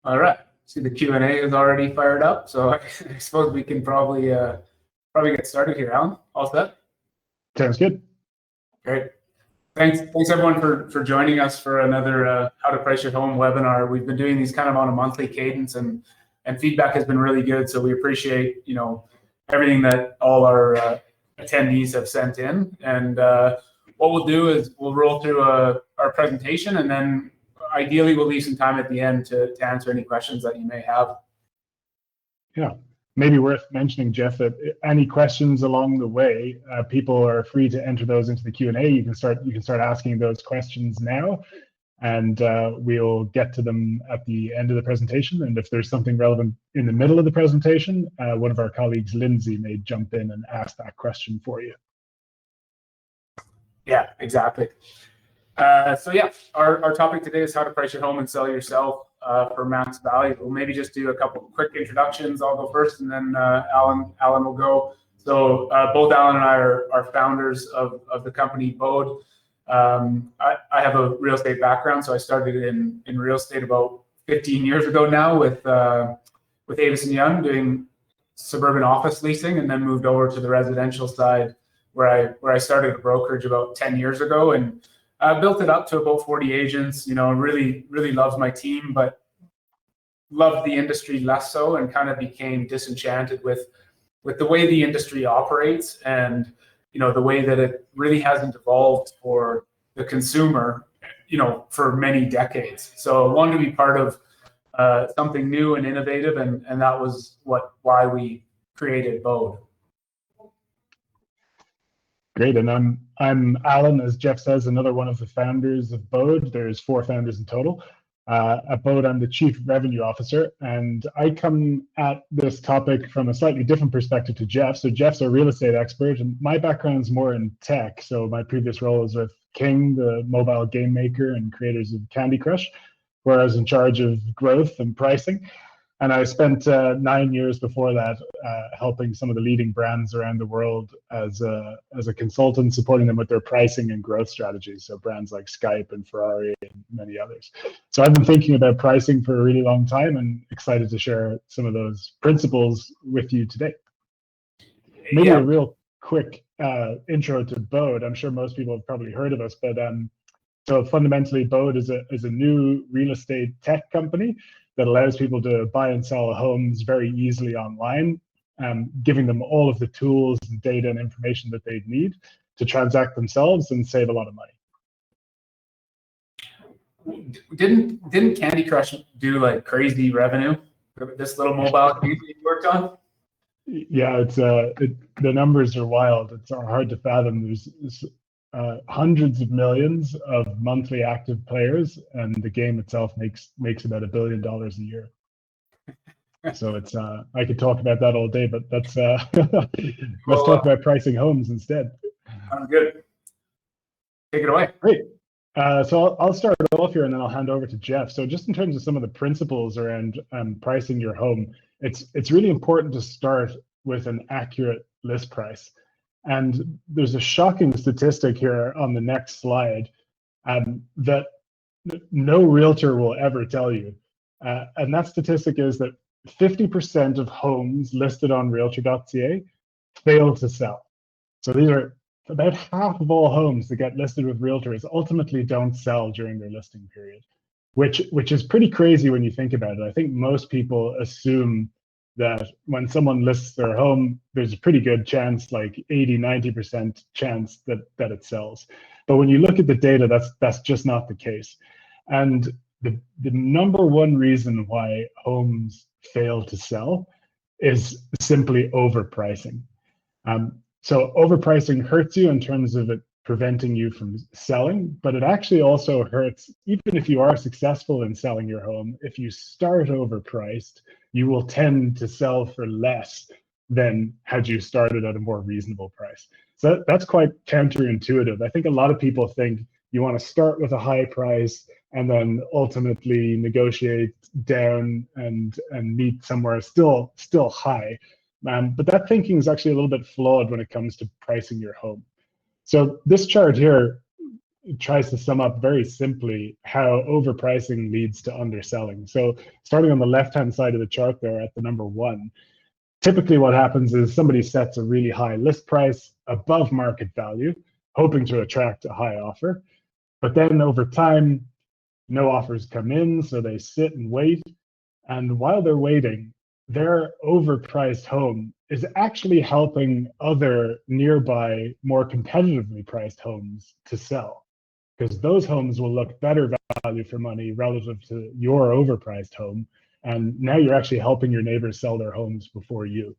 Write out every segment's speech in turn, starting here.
All right. See, the Q&A is already fired up, so I suppose we can probably get started here. Alan, all set? Sounds good. Great. Thanks everyone for joining us for another How to Price Your Home webinar. We've been doing these kind of on a monthly cadence, and feedback has been really good. So we appreciate everything that all our attendees have sent in. And what we'll do is we'll roll through our presentation, and then ideally we'll leave some time at the end to answer any questions that you may have. Yeah, maybe worth mentioning, Jeff, that any questions along the way, people are free to enter those into the Q&A. You can start asking those questions now, and we'll get to them at the end of the presentation. And if there's something relevant in the middle of the presentation, one of our colleagues, Lindsay, may jump in and ask that question for you. Yeah, exactly. So yeah, our topic today is how to price your home and sell yourself for max value. We'll maybe just do a couple of quick introductions. I'll go first, and then Alan will go. So both Alan and I are founders of the company Bōde. I have a real estate background, so I started in real estate about 15 years ago now with Avis & Young doing suburban office leasing, and then moved over to the residential side where I started a brokerage about 10 years ago, and built it up to about 40 agents. Really loved my team, but loved the industry less so, and kind of became disenchanted with the way the industry operates, and the way that it really hasn't evolved for the consumer, for many decades. So I wanted to be part of something new and innovative, and that was why we created Bōde. Great, and I'm Alan, as Jeff says, another one of the founders of Bōde. There's 4 founders in total. At Bōde, I'm the Chief Revenue Officer, and I come at this topic from a slightly different perspective to Jeff. So Jeff's a real estate expert, and my background's more in tech. So my previous role was with King, the mobile game maker and creators of Candy Crush, where I was in charge of growth and pricing. And I spent 9 years before that helping some of the leading brands around the world as a consultant, supporting them with their pricing and growth strategies. So brands like Skype and Ferrari and many others. So I've been thinking about pricing for a really long time, and excited to share some of those principles with you today. Maybe a real quick intro to Bōde. I'm sure most people have probably heard of us, but so fundamentally, Bōde is a new real estate tech company that allows people to buy and sell homes very easily online, giving them all of the tools and data and information that they need to transact themselves and save a lot of money. Didn't Candy Crush do like crazy revenue? This little mobile game you worked on? Yeah, the numbers are wild. It's hard to fathom. There's hundreds of millions of monthly active players, and the game itself makes about $1 billion a year. So it's I could talk about that all day, but let's talk about pricing homes instead. Sounds good. Take it away. Great. So I'll start off here, and then I'll hand over to Jeff. So just in terms of some of the principles around pricing your home, it's really important to start with an accurate list price. And there's a shocking statistic here on the next slide that no realtor will ever tell you. And that statistic is that 50% of homes listed on realtor.ca fail to sell. So these are about half of all homes that get listed with realtors ultimately don't sell during their listing period, which is pretty crazy when you think about it. I think most people assume that when someone lists their home, there's a pretty good chance, like 80–90% chance that it sells. But when you look at the data, that's just not the case. And the number one reason why homes fail to sell is simply overpricing. So overpricing hurts you in terms of it preventing you from selling, but it actually also hurts, even if you are successful in selling your home, if you start overpriced, you will tend to sell for less than had you started at a more reasonable price. So that's quite counterintuitive. I think a lot of people think you want to start with a high price and then ultimately negotiate down and meet somewhere still high. But that thinking is actually a little bit flawed when it comes to pricing your home. So this chart here tries to sum up very simply how overpricing leads to underselling. So starting on the left-hand side of the chart there at the number 1, typically what happens is somebody sets a really high list price above market value, hoping to attract a high offer. But then over time, no offers come in, so they sit and wait. And while they're waiting, their overpriced home is actually helping other nearby, more competitively priced homes to sell, because those homes will look better value for money relative to your overpriced home. And now you're actually helping your neighbors sell their homes before you.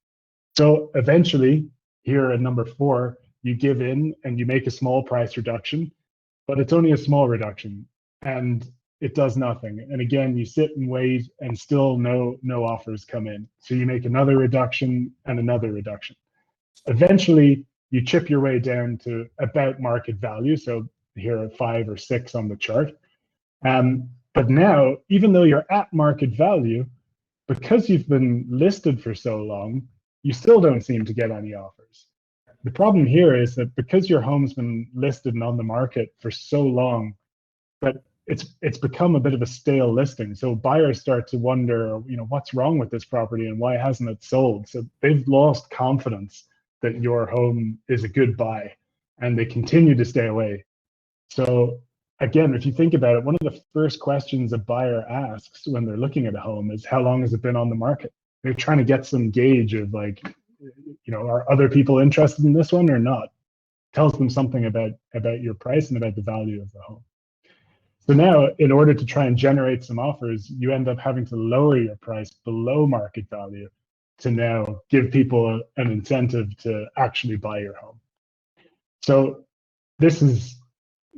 So eventually, here at number 4, you give in and you make a small price reduction, but it's only a small reduction and it does nothing. And again, you sit and wait and still no offers come in. So you make another reduction and another reduction. Eventually, you chip your way down to about market value. So here are 5 or 6 on the chart. But now, even though you're at market value, because you've been listed for so long, you still don't seem to get any offers. The problem here is that because your home's been listed and on the market for so long, that it's become a bit of a stale listing. So buyers start to wonder, what's wrong with this property and why hasn't it sold? So they've lost confidence that your home is a good buy, and they continue to stay away. So again, if you think about it, one of the first questions a buyer asks when they're looking at a home is, how long has it been on the market? They're trying to get some gauge of are other people interested in this one or not? Tells them something about your price and about the value of the home. So now, in order to try and generate some offers, you end up having to lower your price below market value to now give people an incentive to actually buy your home. So this is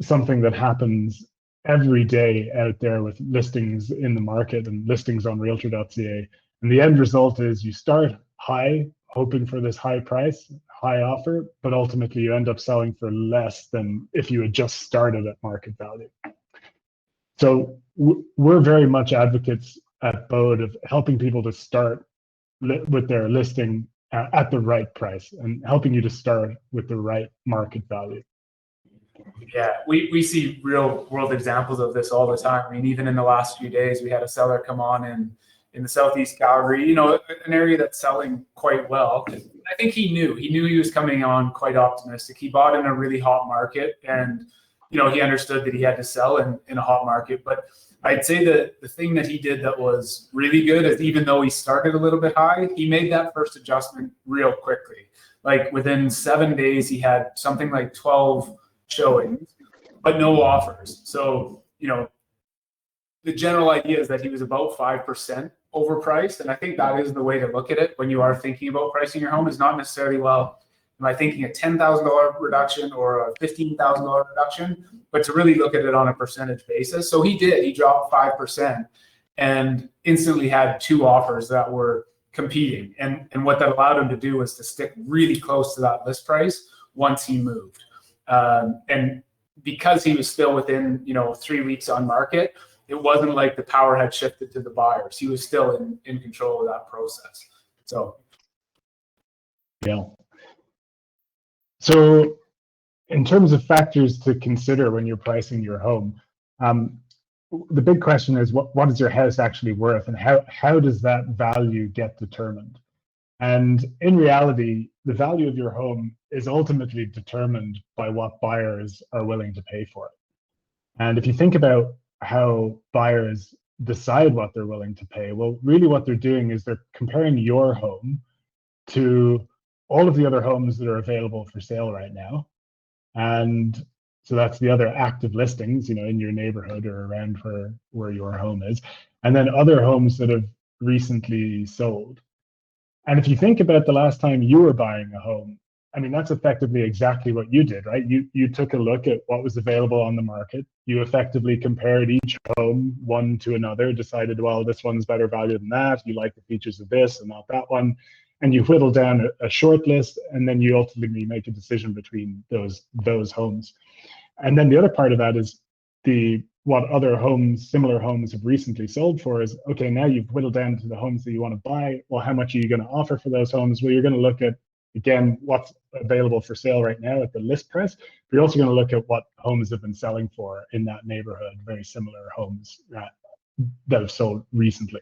something that happens every day out there with listings in the market and listings on realtor.ca. And the end result is you start high, hoping for this high price, high offer, but ultimately you end up selling for less than if you had just started at market value. So we're very much advocates at Bōde of helping people to start with their listing at the right price and helping you to start with the right market value. Yeah, we see real world examples of this all the time. I mean, even in the last few days, we had a seller come on in the Southeast Calgary, an area that's selling quite well. I think he knew he was coming on quite optimistic. He bought in a really hot market, and he understood that he had to sell in a hot market. But I'd say that the thing that he did that was really good is, even though he started a little bit high, he made that first adjustment real quickly. Like within 7 days, he had something like 12 showings, but no offers. So, the general idea is that he was about 5% overpriced. And I think that is the way to look at it when you are thinking about pricing your home, is not necessarily, well, am I thinking a $10,000 reduction or a $15,000 reduction, but to really look at it on a percentage basis. So he dropped 5% and instantly had 2 offers that were competing. And what that allowed him to do was to stick really close to that list price once he moved. And because he was still within, 3 weeks on market, it wasn't like the power had shifted to the buyers. He was still in control of that process. So, yeah. So in terms of factors to consider when you're pricing your home, the big question is, what is your house actually worth, and how does that value get determined? And in reality, the value of your home is ultimately determined by what buyers are willing to pay for it. And if you think about how buyers decide what they're willing to pay, well, really what they're doing is they're comparing your home to all of the other homes that are available for sale right now. And so that's the other active listings, in your neighborhood or around where your home is. And then other homes that have recently sold. And if you think about the last time you were buying a home, I mean, that's effectively exactly what you did, right? You took a look at what was available on the market. You effectively compared each home one to another, decided, well, this one's better value than that. You like the features of this and not that one. And you whittle down a short list, and then you ultimately make a decision between those homes. And then the other part of that is what other homes, similar homes, have recently sold for is, okay, now you've whittled down to the homes that you want to buy. Well, how much are you going to offer for those homes? Well, you're going to look at again, what's available for sale right now at the list price. But you're also going to look at what homes have been selling for in that neighborhood, very similar homes that have sold recently.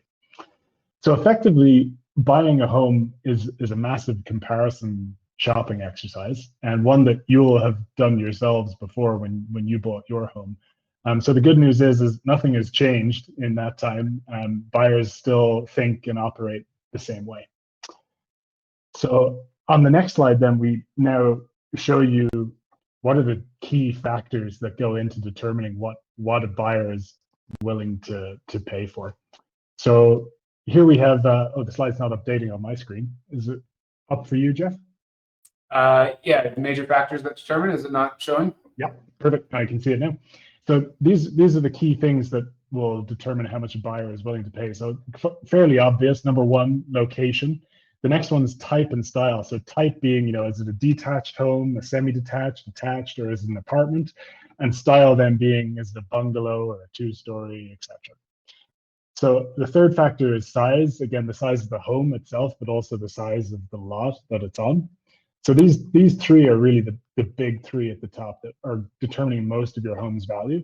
So effectively, buying a home is a massive comparison shopping exercise, and one that you will have done yourselves before when you bought your home. So the good news is nothing has changed in that time. Buyers still think and operate the same way. So on the next slide, then, we now show you what are the key factors that go into determining what a buyer is willing to pay for. So here we have, oh, the slide's not updating on my screen. Is it up for you, Jeff? Yeah, the major factors that determine, is it not showing? Yeah, perfect. I can see it now. So these are the key things that will determine how much a buyer is willing to pay. So fairly obvious. Number one, location. The next one is type and style. So type being, is it a detached home, a semi-detached, attached, or is it an apartment? And style then being, is it a bungalow or a two-story, etc. So the third factor is size. Again, the size of the home itself, but also the size of the lot that it's on. So these three are really the big three at the top that are determining most of your home's value.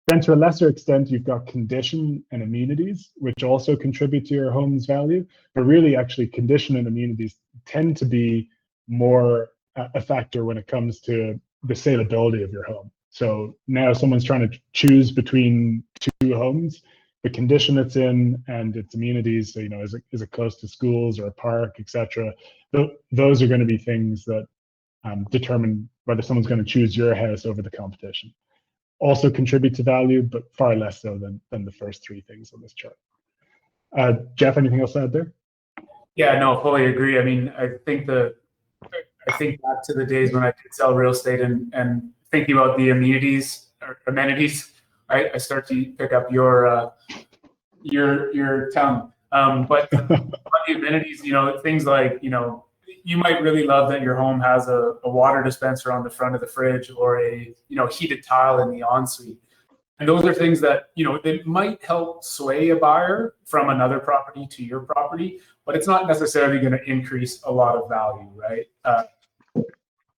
Then to a lesser extent, you've got condition and amenities, which also contribute to your home's value. But really, actually, condition and amenities tend to be more a factor when it comes to the saleability of your home. So now someone's trying to choose between two homes, the condition it's in and its amenities. So, is it close to schools or a park, etc. Those are going to be things that determine whether someone's going to choose your house over the competition. Also contribute to value, but far less so than the first three things on this chart. Jeff, anything else to add there? Yeah, no, fully agree. I mean, I think back to the days when I did sell real estate and thinking about the amenities, I start to pick up your tongue. But the amenities, things like, you might really love that your home has a water dispenser on the front of the fridge, or a heated tile in the ensuite. And those are things that it might help sway a buyer from another property to your property, but it's not necessarily going to increase a lot of value, right?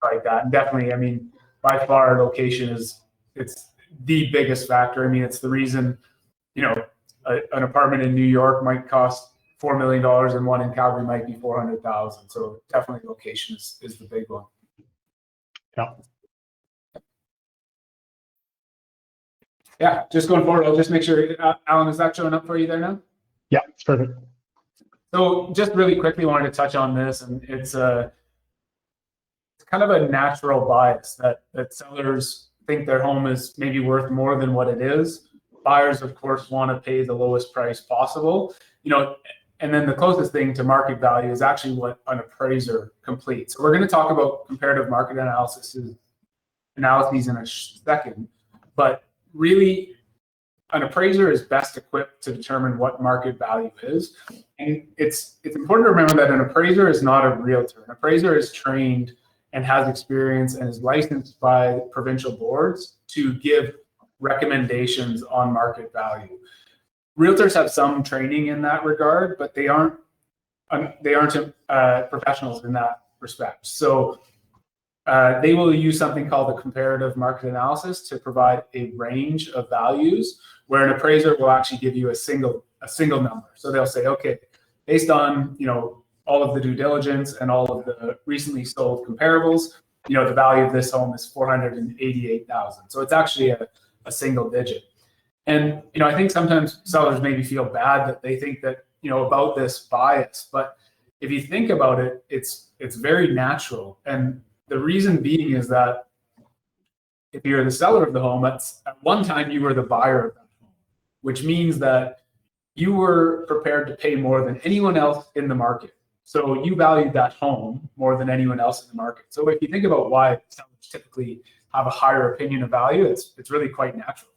Like that. And definitely, I mean, by far, location it's the biggest factor. I mean, it's the reason an apartment in New York might cost $4 million and one in Calgary might be $400,000. So definitely location is the big one. Yeah. Yeah, just going forward, I'll just make sure, Alan, is that showing up for you there now? Yeah, it's perfect. So just really quickly wanted to touch on this, and it's kind of a natural bias that sellers think their home is maybe worth more than what it is. Buyers, of course, want to pay the lowest price possible, and then the closest thing to market value is actually what an appraiser completes. So we're going to talk about comparative market analyses in a second, but really an appraiser is best equipped to determine what market value is. And it's important to remember that an appraiser is not a realtor. An appraiser is trained and has experience and is licensed by provincial boards to give recommendations on market value. Realtors have some training in that regard, but they aren't professionals in that respect. So they will use something called a comparative market analysis to provide a range of values, where an appraiser will actually give you a single number. So they'll say, okay, based on all of the due diligence and all of the recently sold comparables, the value of this home is $488,000. So it's actually a single digit. And I think sometimes sellers maybe feel bad that they think that about this bias, but if you think about it, it's very natural. And the reason being is that if you're the seller of the home, at one time you were the buyer of that home, which means that you were prepared to pay more than anyone else in the market. So you valued that home more than anyone else in the market. So if you think about why sellers typically have a higher opinion of value, it's really quite natural.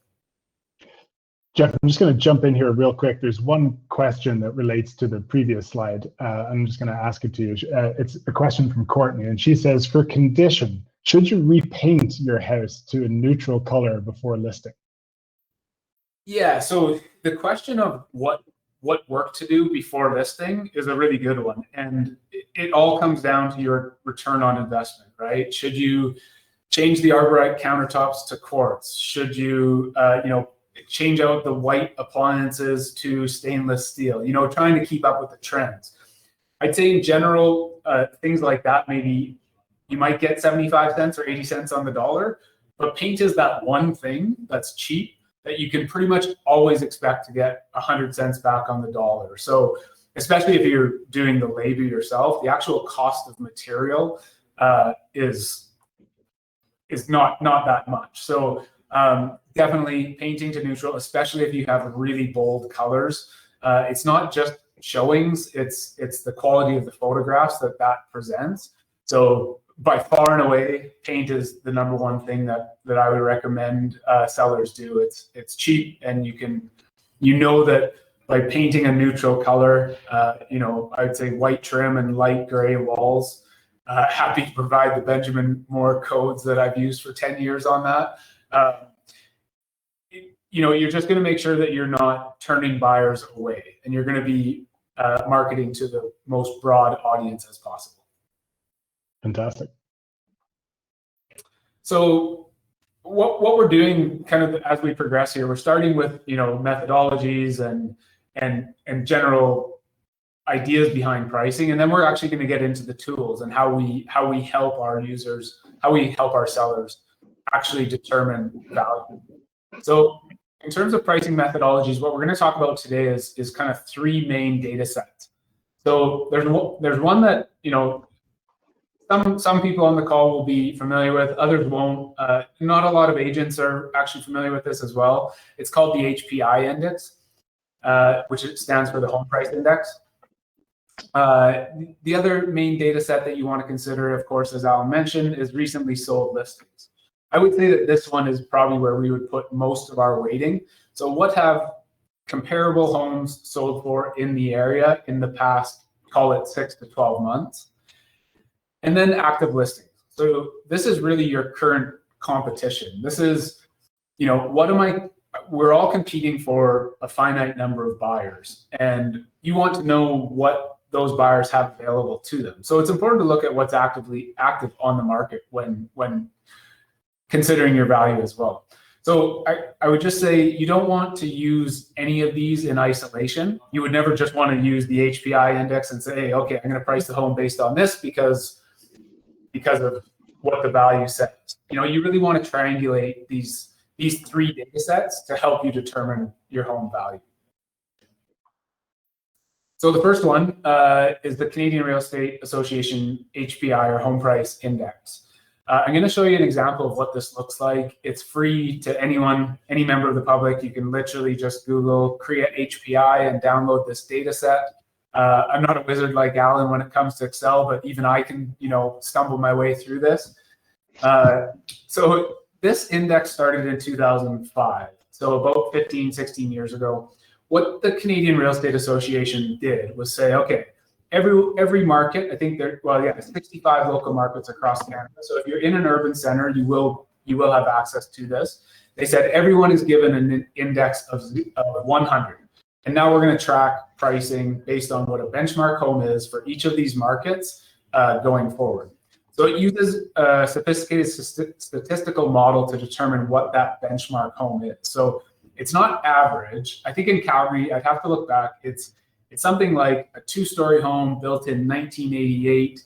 Jeff, I'm just going to jump in here real quick. There's one question that relates to the previous slide. I'm just going to ask it to you. It's a question from Courtney, and she says, for condition, should you repaint your house to a neutral color before listing? Yeah, so the question of what what work to do before listing is a really good one. And it all comes down to your return on investment, right? Should you change the arborite countertops to quartz? Should you, change out the white appliances to stainless steel? Trying to keep up with the trends. I'd say in general, things like that, maybe you might get 75 cents or 80 cents on the dollar, but paint is that one thing that's cheap that you can pretty much always expect to get 100 cents back on the dollar. So especially if you're doing the labor yourself, the actual cost of material is not that much. So definitely painting to neutral, especially if you have really bold colors. It's not just showings, it's the quality of the photographs that presents. So by far and away, paint is the number one thing that I would recommend sellers do. It's cheap, and you know that by painting a neutral color, I'd say white trim and light gray walls. Happy to provide the Benjamin Moore codes that I've used for 10 years on that. You're just going to make sure that you're not turning buyers away, and you're going to be marketing to the most broad audience as possible. Fantastic. So what we're doing kind of as we progress here, we're starting with methodologies and general ideas behind pricing, and then we're actually going to get into the tools and how we help our users, how we help our sellers actually determine value. So in terms of pricing methodologies, what we're going to talk about today is kind of three main data sets. So there's one that some people on the call will be familiar with, others won't. Not a lot of agents are actually familiar with this as well. It's called the HPI index, which stands for the home price index. The other main data set that you want to consider, of course, as Alan mentioned, is recently sold listings. I would say that this one is probably where we would put most of our weighting. So what have comparable homes sold for in the area in the past, call it 6 to 12 months? And then active listings. So this is really your current competition. This is, we're all competing for a finite number of buyers, and you want to know what those buyers have available to them. So it's important to look at what's active on the market when considering your value as well. So I would just say you don't want to use any of these in isolation. You would never just want to use the HPI index and say, hey, okay, I'm going to price the home based on this because of what the value says. You really want to triangulate these three data sets to help you determine your home value. So the first one is the Canadian Real Estate Association HPI, or Home Price Index. I'm going to show you an example of what this looks like. It's free to anyone, any member of the public. You can literally just Google create HPI and download this data set. I'm not a wizard like Alan when it comes to Excel, but even I can, stumble my way through this. So this index started in 2005, so about 15, 16 years ago. What the Canadian Real Estate Association did was say, okay, every market, I think 65 local markets across Canada. So if you're in an urban center, you will have access to this. They said everyone is given an index of 100. And now we're going to track pricing based on what a benchmark home is for each of these markets going forward. So it uses a sophisticated statistical model to determine what that benchmark home is. So it's not average. I think in Calgary, I'd have to look back. It's something like a 2-story home built in 1988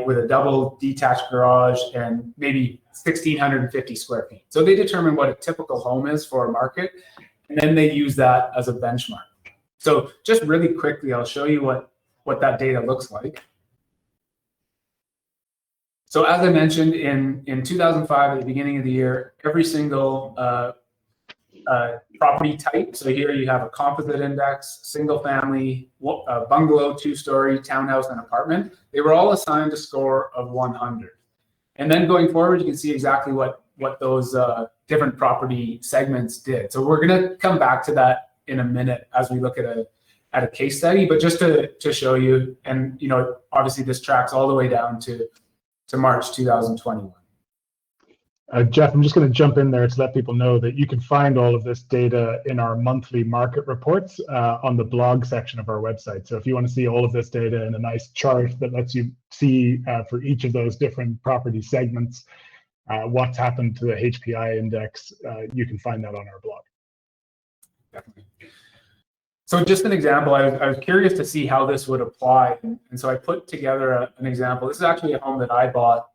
with a double detached garage and maybe 1,650 square feet. So they determine what a typical home is for a market, and then they use that as a benchmark. So just really quickly, I'll show you what that data looks like. So as I mentioned, in 2005, at the beginning of the year, every single property type. So here you have a composite index, single family, bungalow, 2-story, townhouse, and apartment. They were all assigned a score of 100. And then going forward, you can see exactly what those different property segments did. So we're going to come back to that in a minute as we look at a case study. But just to show you, and obviously this tracks all the way down to March 2021. Jeff, I'm just going to jump in there to let people know that you can find all of this data in our monthly market reports on the blog section of our website. So if you want to see all of this data in a nice chart that lets you see for each of those different property segments, what's happened to the HPI index, you can find that on our blog. Definitely. So just an example, I was curious to see how this would apply. And so I put together an example. This is actually a home that I bought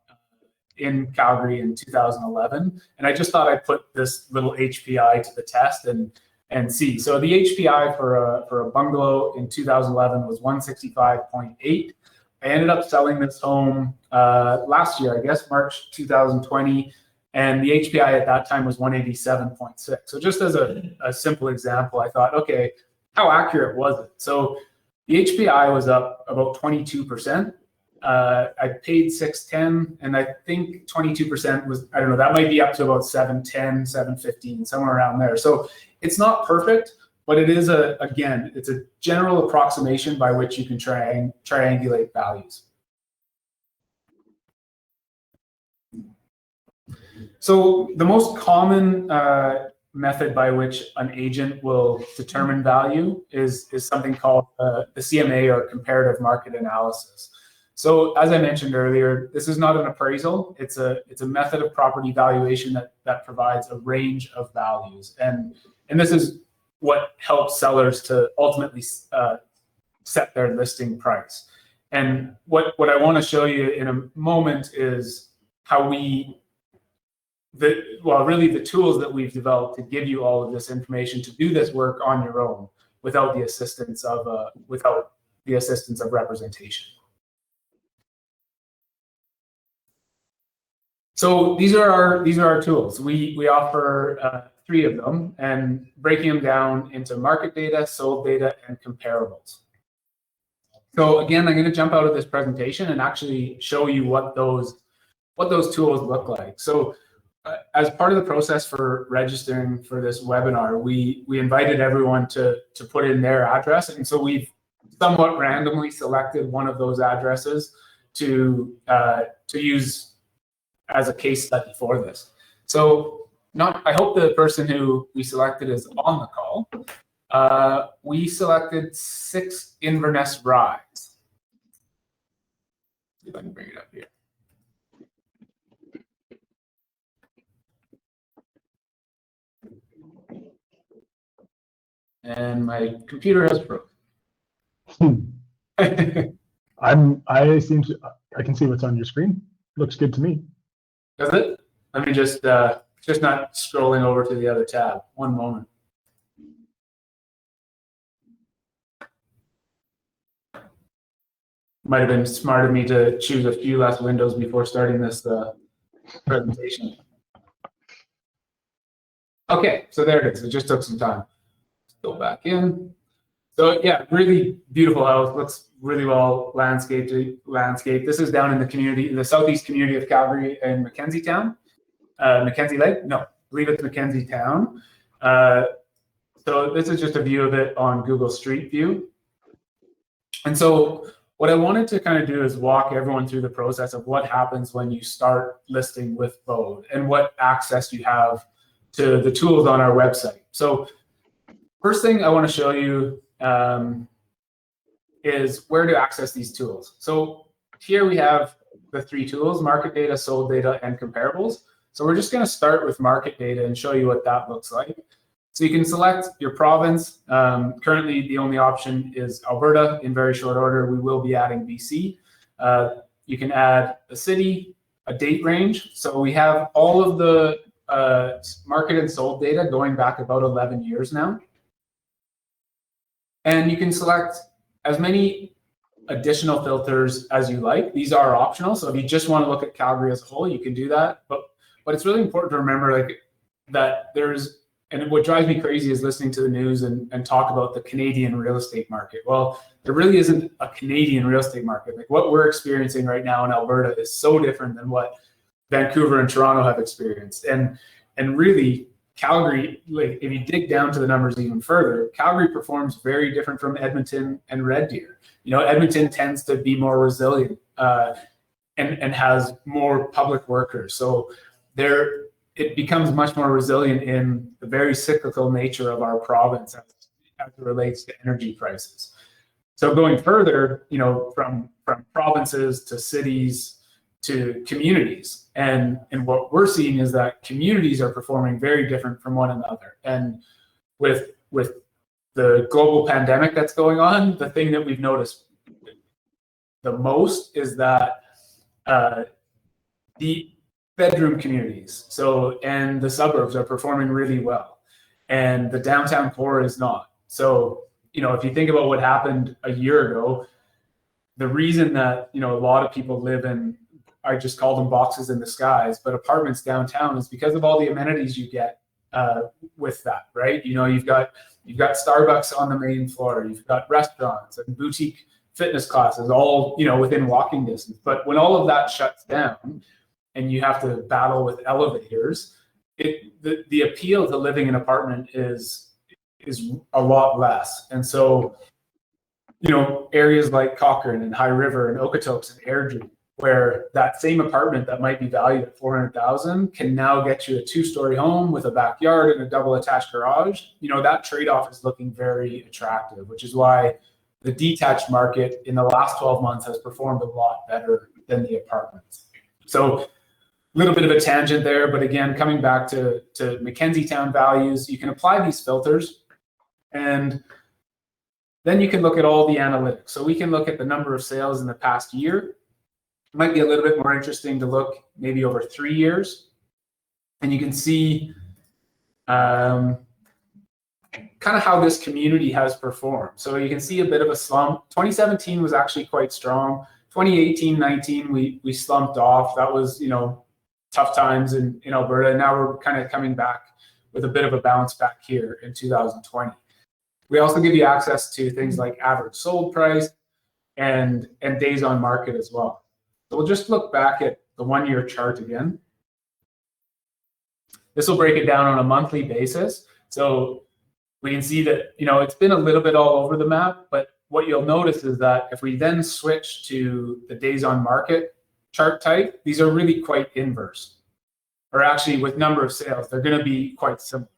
in Calgary in 2011. And I just thought I'd put this little HPI to the test and see. So the HPI for a bungalow in 2011 was 165.8. I ended up selling this home last year, I guess, March 2020. And the HPI at that time was 187.6. So just as a simple example, I thought, okay, how accurate was it? So the HPI was up about 22%. I paid 610, and I think 22% was, I don't know, that might be up to about 710, 715, somewhere around there. So it's not perfect, but it is again, it's a general approximation by which you can triangulate values. So the most common method by which an agent will determine value is something called the CMA, or comparative market analysis. So as I mentioned earlier, this is not an appraisal. It's a method of property valuation that provides a range of values. And this is what helps sellers to ultimately set their listing price. And what I want to show you in a moment is how really the tools that we've developed to give you all of this information to do this work on your own without the assistance of representation. So these are our tools. We offer 3 of them, and breaking them down into market data, sold data, and comparables. So again, I'm going to jump out of this presentation and actually show you what those tools look like. So as part of the process for registering for this webinar, we invited everyone to put in their address, and so we've somewhat randomly selected one of those addresses to use as a case study for this. So I hope the person who we selected is on the call. We selected 6 Inverness Rise. See if I can bring it up here. And my computer has frozen. I can see what's on your screen. Looks good to me. Does it? Let me just not scrolling over to the other tab. One moment. Might have been smart of me to choose a few less windows before starting this presentation. Okay, so there it is. It just took some time. Go back in. So yeah, really beautiful house. Looks really well landscaped. This is down in the community, in the southeast community of Calgary, in Mackenzie Town. Mackenzie Lake? No, I believe it's Mackenzie Town. So this is just a view of it on Google Street View. And so what I wanted to kind of do is walk everyone through the process of what happens when you start listing with Bōde and what access you have to the tools on our website. So first thing I want to show you is where to access these tools. So here we have the 3 tools: market data, sold data, and comparables. So we're just going to start with market data and show you what that looks like. So you can select your province. Currently, the only option is Alberta. In very short order, we will be adding BC. You can add a city, a date range. So we have all of the market and sold data going back about 11 years now. And you can select as many additional filters as you like. These are optional. So if you just want to look at Calgary as a whole, you can do that. But it's really important to remember that and what drives me crazy is listening to the news and talk about the Canadian real estate market. Well, there really isn't a Canadian real estate market. Like what we're experiencing right now in Alberta is so different than what Vancouver and Toronto have experienced. And really, Calgary, like if you dig down to the numbers even further, Calgary performs very different from Edmonton and Red Deer. You know, Edmonton tends to be more resilient and has more public workers. So it becomes much more resilient in the very cyclical nature of our province as it relates to energy prices. So going further, from provinces to cities to communities, and what we're seeing is that communities are performing very different from one another. And with the global pandemic that's going on, the thing that we've noticed the most is that the bedroom communities, and the suburbs are performing really well, and the downtown core is not. So, if you think about what happened a year ago, the reason that, a lot of people live in, I just call them boxes in the skies, but apartments downtown, is because of all the amenities you get with that, right? You've got Starbucks on the main floor, you've got restaurants and boutique fitness classes all, within walking distance. But when all of that shuts down and you have to battle with elevators, the appeal to living in an apartment is a lot less. And so, areas like Cochrane and High River and Okotoks and Airdrie, where that same apartment that might be valued at $400,000 can now get you a 2-story home with a backyard and a double attached garage. That trade-off is looking very attractive, which is why the detached market in the last 12 months has performed a lot better than the apartments. So a little bit of a tangent there, but again, coming back to Mackenzie Town values, you can apply these filters, and then you can look at all the analytics. So we can look at the number of sales in the past year. It might be a little bit more interesting to look maybe over 3 years, and you can see kind of how this community has performed. So you can see a bit of a slump. 2017 was actually quite strong. 2018-19, we slumped off. That was, tough times in Alberta. And now we're kind of coming back with a bit of a bounce back here in 2020. We also give you access to things like average sold price and days on market as well. So we'll just look back at the 1-year chart again. This will break it down on a monthly basis. So we can see that, it's been a little bit all over the map, but what you'll notice is that if we then switch to the days on market chart type, these are really quite inverse. Or actually, with number of sales, they're going to be quite similar.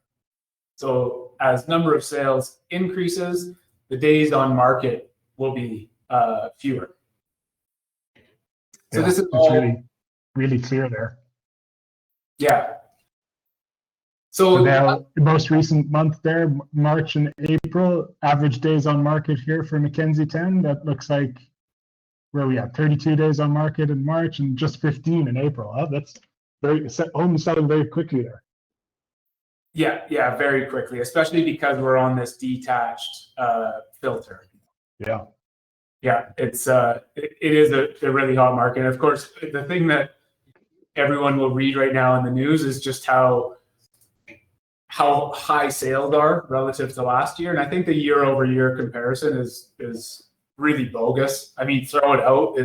So as number of sales increases, the days on market will be fewer. So this is all really, really clear there. Yeah. So now, the most recent month there, March and April, average days on market here for Mackenzie Town, that looks like, where we at, 32 days on market in March and just 15 in April. Oh, that's homes selling very quickly there. Yeah, very quickly, especially because we're on this detached filter. Yeah, it is a really hot market. And of course, the thing that everyone will read right now in the news is just how high sales are relative to last year. And I think the year-over-year comparison is really bogus. I mean, throw it out.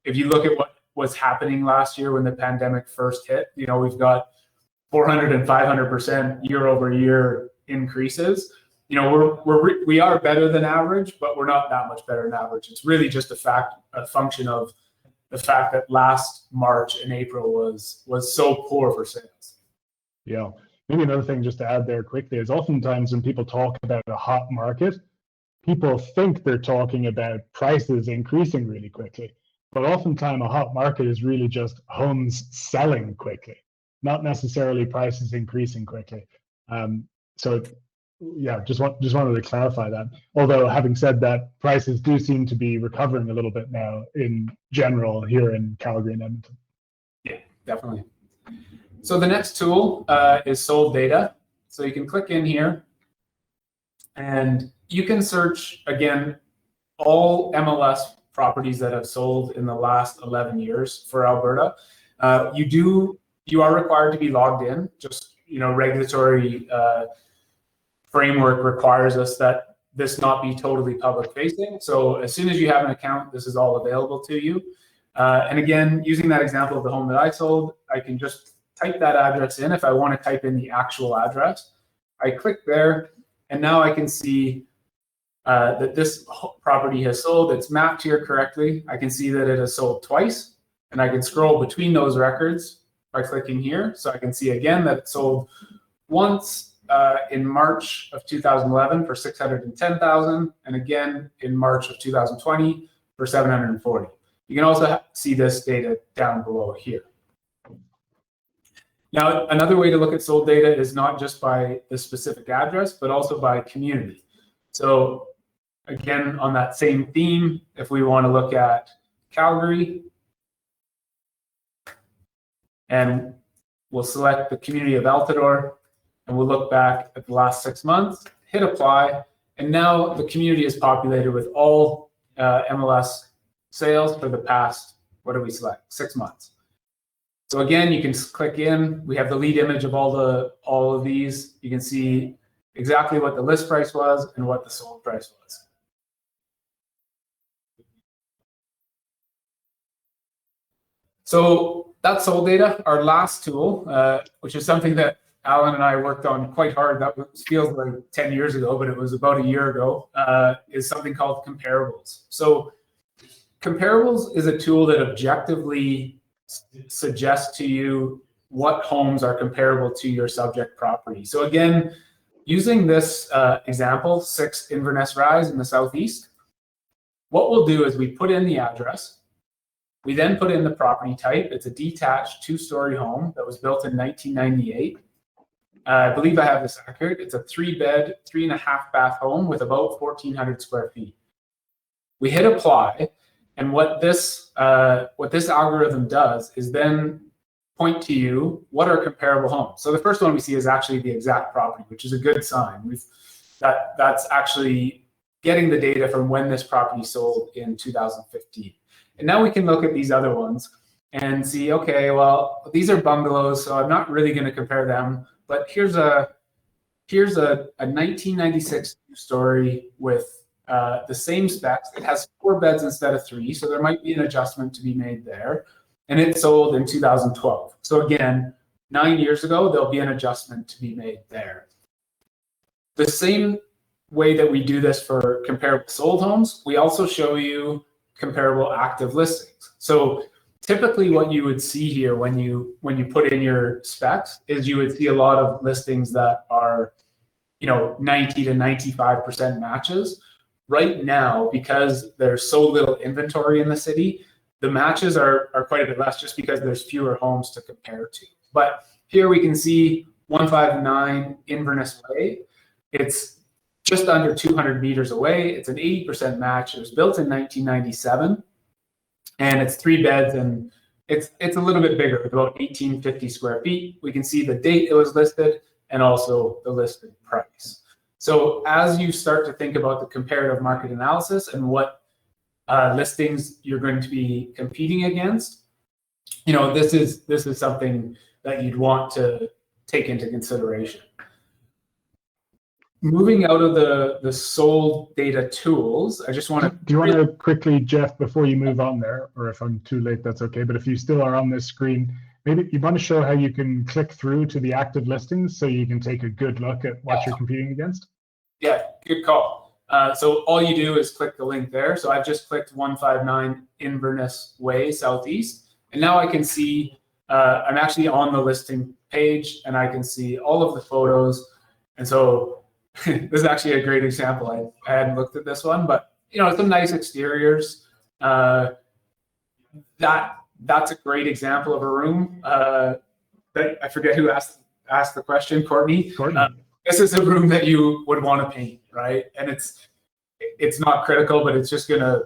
If you look at what was happening last year when the pandemic first hit, we've got 400 and 500% year-over-year increases. We are better than average, but we're not that much better than average. It's really just a function of the fact that last March and April was so poor for sales. Yeah. Maybe another thing just to add there quickly is oftentimes when people talk about a hot market, people think they're talking about prices increasing really quickly. But oftentimes a hot market is really just homes selling quickly, not necessarily prices increasing quickly. So yeah, just wanted to clarify that. Although having said that, prices do seem to be recovering a little bit now in general here in Calgary and Edmonton. Yeah, definitely. So the next tool is sold data. So you can click in here and you can search, again, all MLS properties that have sold in the last 11 years for Alberta. You are required to be logged in. Just, regulatory framework requires us that this not be totally public facing. So as soon as you have an account, this is all available to you. And again, using that example of the home that I sold, I can just type that address in. If I want to type in the actual address, I click there, and now I can see that this property has sold. It's mapped here correctly. I can see that it has sold twice, and I can scroll between those records by clicking here. So I can see again that it sold once in March of 2011 for 610,000, and again in March of 2020 for 740. You can also see this data down below here. Now, another way to look at sold data is not just by the specific address, but also by community. So again, on that same theme, if we want to look at Calgary, and we'll select the community of Altador, and we'll look back at the last 6 months, hit apply, and now the community is populated with all MLS sales for the past, what do we select, 6 months. So again, you can click in. We have the lead image of all of these. You can see exactly what the list price was and what the sold price was. So that's sold data. Our last tool, which is something that Alan and I worked on quite hard, that feels like 10 years ago, but it was about a year ago, is something called comparables. So comparables is a tool that objectively suggests to you what homes are comparable to your subject property. So again, using this example, 6 Inverness Rise in the southeast, what we'll do is we put in the address. We then put in the property type. It's a detached 2-story home that was built in 1998. I believe I have this accurate. It's a 3-bed, 3.5-bath home with about 1,400 square feet. We hit apply, and what this algorithm does is then point to you what are comparable homes. So the first one we see is actually the exact property, which is a good sign. That's actually getting the data from when this property sold in 2015. And now we can look at these other ones and see, okay, well, these are bungalows, so I'm not really going to compare them. But here's a 1996 story with the same specs. It has 4 beds instead of 3, so there might be an adjustment to be made there. And it sold in 2012. So again, 9 years ago, there'll be an adjustment to be made there. The same way that we do this for comparable sold homes, we also show you comparable active listings. So typically what you would see here when you put in your specs is you would see a lot of listings that are 90 to 95% matches. Right now, because there's so little inventory in the city, the matches are quite a bit less just because there's fewer homes to compare to. But here we can see 159 Inverness Way. It's just under 200 meters away. It's an 80% match. It was built in 1997, and it's 3 beds, and it's a little bit bigger, about 1,850 square feet. We can see the date it was listed and also the listed price. So as you start to think about the comparative market analysis and what listings you're going to be competing against, this is something that you'd want to take into consideration. Moving out of the sold data tools, I just want to... Do you want to quickly, Jeff, before you move on there, or if I'm too late, that's okay, but if you still are on this screen, maybe you want to show how you can click through to the active listings so you can take a good look at what you're competing against? Yeah, good call. So all you do is click the link there. So I've just clicked 159 Inverness Way Southeast, and now I can see I'm actually on the listing page, and I can see all of the photos. And so this is actually a great example. I hadn't looked at this one, but some nice exteriors. That's a great example of a room. That I forget who asked the question, Courtney. This is a room that you would want to paint, right? And it's not critical, but it's just gonna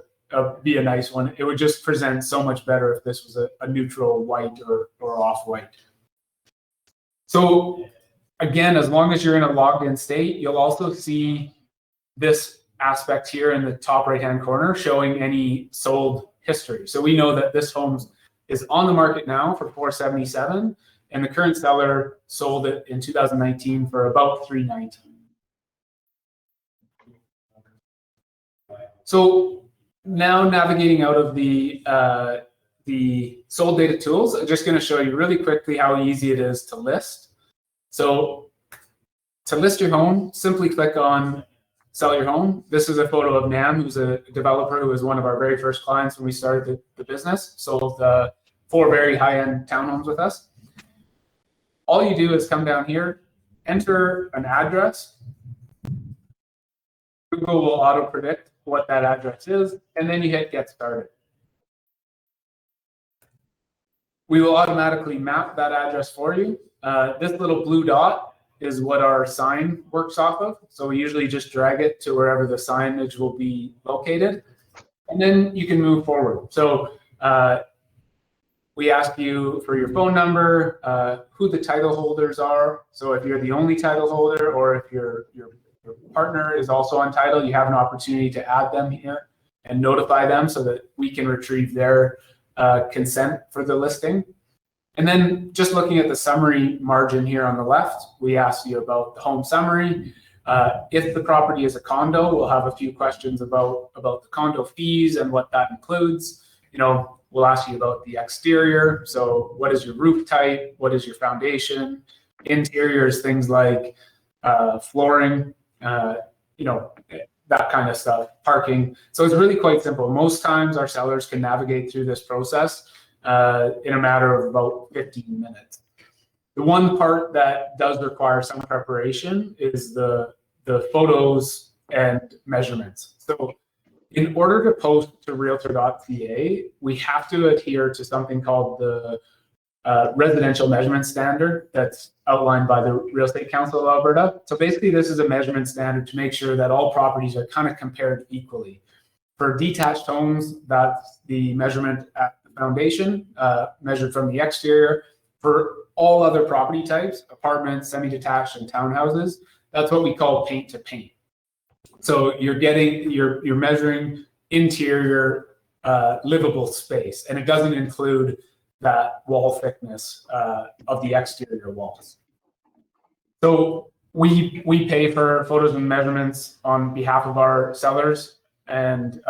be a nice one. It would just present so much better if this was a neutral white or off-white. So again, as long as you're in a logged in state, you'll also see this aspect here in the top right-hand corner showing any sold history. So we know that this home is on the market now for $477, and the current seller sold it in 2019 for about $319. So now navigating out of the sold data tools, I'm just going to show you really quickly how easy it is to list. So to list your home, simply click on Sell Your Home. This is a photo of Nam, who's a developer who was one of our very first clients when we started the business, sold 4 very high-end townhomes with us. all you do is come down here, enter an address. Google will auto predict what that address is, and then you hit get started. We will automatically map that address for you. This little blue dot is what our sign works off of. So we usually just drag it to wherever the signage will be located, and then you can move forward. So we ask you for your phone number, who the title holders are. So if you're the only title holder, or if your partner is also on title, you have an opportunity to add them here and notify them so that we can retrieve their consent for the listing. And then just looking at the summary margin here on the left, we ask you about the home summary. If the property is a condo, we'll have a few questions about the condo fees and what that includes. We'll ask you about the exterior. So what is your roof type? What is your foundation? Interiors, things like flooring, that kind of stuff, parking. So it's really quite simple. Most times our sellers can navigate through this process in a matter of about 15 minutes. The one part that does require some preparation is the photos and measurements. So in order to post to realtor.ca, we have to adhere to something called the residential measurement standard that's outlined by the Real Estate Council of Alberta. So basically, this is a measurement standard to make sure that all properties are kind of compared equally. For detached homes, that's the measurement at the foundation, measured from the exterior. For all other property types, apartments, semi-detached, and townhouses, that's what we call paint to paint. So you're measuring interior livable space, and it doesn't include that wall thickness of the exterior walls. So we pay for photos and measurements on behalf of our sellers, and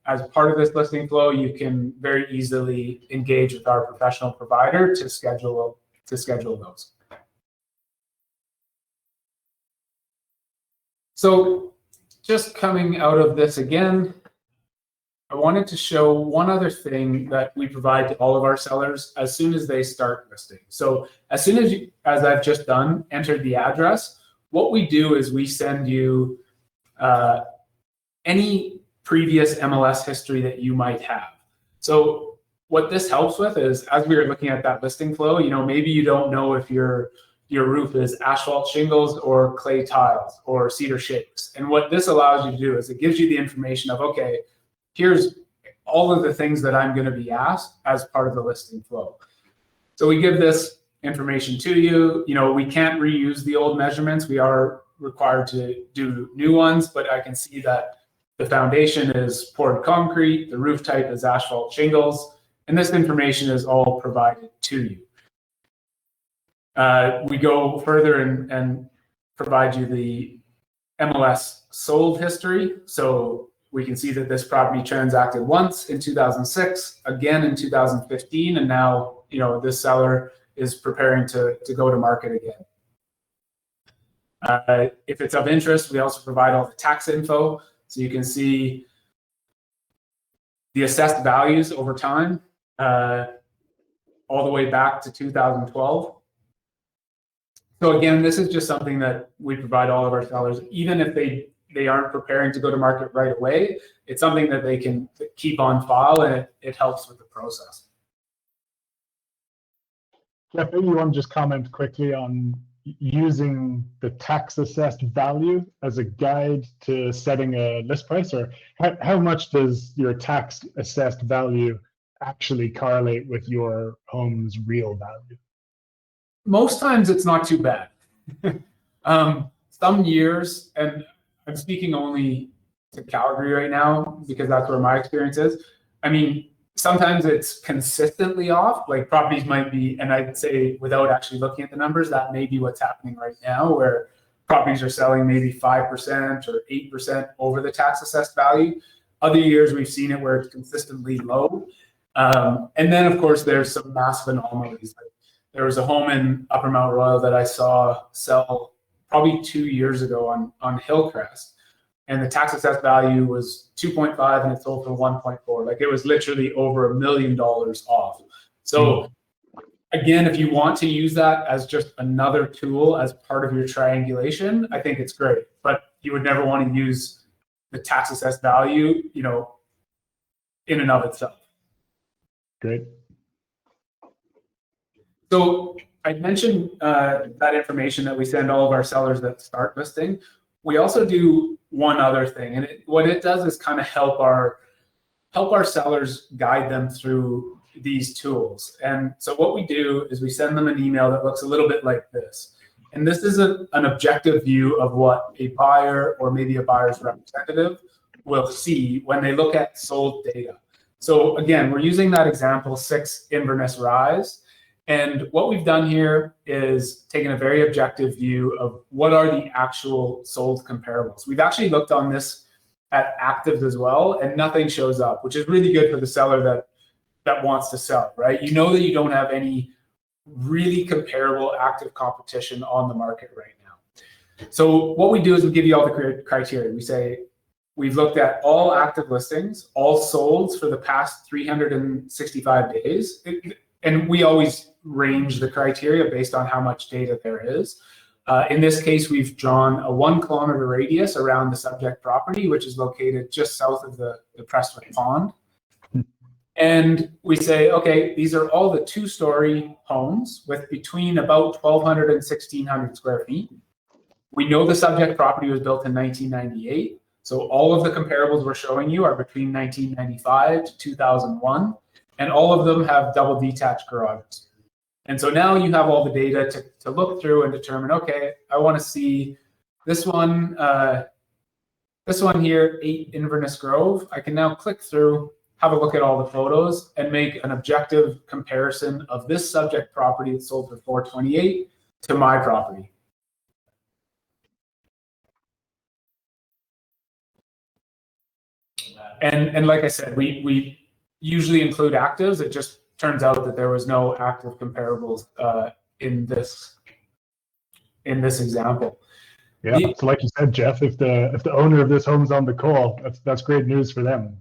as part of this listing flow, you can very easily engage with our professional provider to schedule those. So just coming out of this again, I wanted to show one other thing that we provide to all of our sellers as soon as they start listing. So as soon as I've just done, entered the address, what we do is we send you any previous MLS history that you might have. So what this helps with is, as we were looking at that listing flow, maybe you don't know if your roof is asphalt shingles or clay tiles or cedar shakes. And what this allows you to do is it gives you the information of, okay, here's all of the things that I'm going to be asked as part of the listing flow. So we give this information to you. We can't reuse the old measurements. We are required to do new ones, but I can see that the foundation is poured concrete, the roof type is asphalt shingles, and this information is all provided to you. We go further and provide you the MLS sold history. So we can see that this property transacted once in 2006, again in 2015, and now this seller is preparing to go to market again. If it's of interest, we also provide all the tax info, so you can see the assessed values over time, all the way back to 2012. So again, this is just something that we provide all of our sellers, even if they aren't preparing to go to market right away. It's something that they can keep on file, and it helps with the process. Jeff, maybe you want to just comment quickly on using the tax assessed value as a guide to setting a list price, or how much does your tax assessed value actually correlate with your home's real value? Most times it's not too bad. Some years, and I'm speaking only to Calgary right now because that's where my experience is. I mean, sometimes it's consistently off, like properties might be, and I'd say without actually looking at the numbers, that may be what's happening right now, where properties are selling maybe 5% or 8% over the tax assessed value. Other years we've seen it where it's consistently low. And then of course there's some massive anomalies. Like there was a home in Upper Mount Royal that I saw sell probably 2 years ago on Hillcrest, and the tax assessed value was 2.5 and it sold for 1.4. Like it was literally over $1 million off. So Again, if you want to use that as just another tool as part of your triangulation, I think it's great. But you would never want to use the tax assessed value, in and of itself. Great. So I mentioned that information that we send all of our sellers that start listing. We also do one other thing, and what it does is kind of help our sellers guide them through these tools. And so what we do is we send them an email that looks a little bit like this. And this is an objective view of what a buyer or maybe a buyer's representative will see when they look at sold data. So again, we're using that example 6 Inverness Rise. And what we've done here is taken a very objective view of what are the actual sold comparables. We've actually looked on this at actives as well, and nothing shows up, which is really good for the seller that wants to sell, right? You know that you don't have any really comparable active competition on the market right now. So what we do is we give you all the criteria. We say, we've looked at all active listings, all solds for the past 365 days. And we always range the criteria based on how much data there is. In this case, we've drawn a 1 kilometer radius around the subject property, which is located just south of the Prestwick Pond. And we say, okay, these are all the 2-story homes with between about 1,200 and 1,600 square feet. We know the subject property was built in 1998. So all of the comparables we're showing you are between 1995 to 2001. And all of them have double detached garages. And so now you have all the data to look through and determine, okay, I want to see this one here, 8 Inverness Grove. I can now click through, have a look at all the photos, and make an objective comparison of this subject property that sold for $428 to my property. And like I said, we usually include actives. It just turns out that there was no active comparables in this example. Yeah. So like you said, Jeff, if the owner of this home's on the call, that's great news for them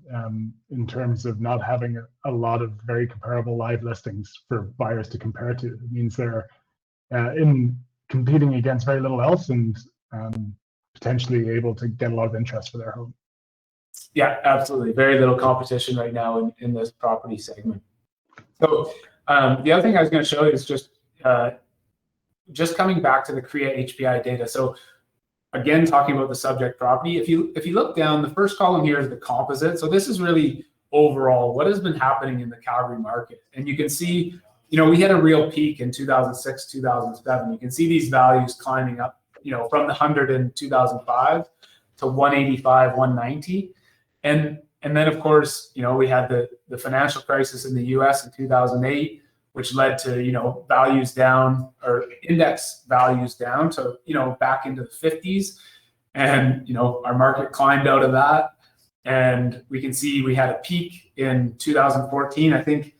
in terms of not having a lot of very comparable live listings for buyers to compare to. It means they're in competing against very little else and potentially able to get a lot of interest for their home. Yeah, absolutely. Very little competition right now in this property segment. So the other thing I was going to show you is just coming back to the CREA HPI data. So again, talking about the subject property, if you look down, the first column here is the composite. So this is really overall what has been happening in the Calgary market. And you can see, we had a real peak in 2006, 2007. You can see these values climbing up, from the 100 in 2005 to 185, 190. And then, of course, we had the financial crisis in the US in 2008, which led to, values down or index values down to, back into the 50s. And, our market climbed out of that. And we can see we had a peak in 2014. I think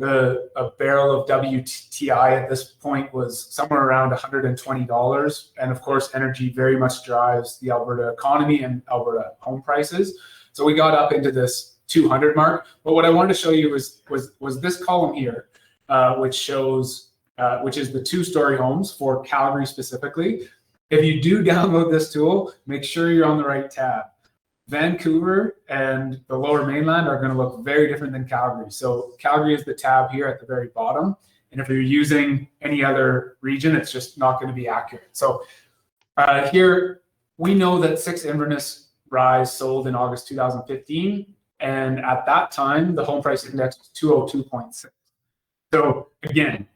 a barrel of WTI at this point was somewhere around $120. And of course, energy very much drives the Alberta economy and Alberta home prices. So we got up into this 200 mark. But what I wanted to show you was this column here, which is the 2-story homes for Calgary specifically. If you do download this tool, make sure you're on the right tab. Vancouver and the Lower Mainland are going to look very different than Calgary. So Calgary is the tab here at the very bottom. And if you're using any other region, it's just not going to be accurate. So here, we know that 6 Inverness Rise sold in August 2015. And at that time, the home price index was 202.6. So again,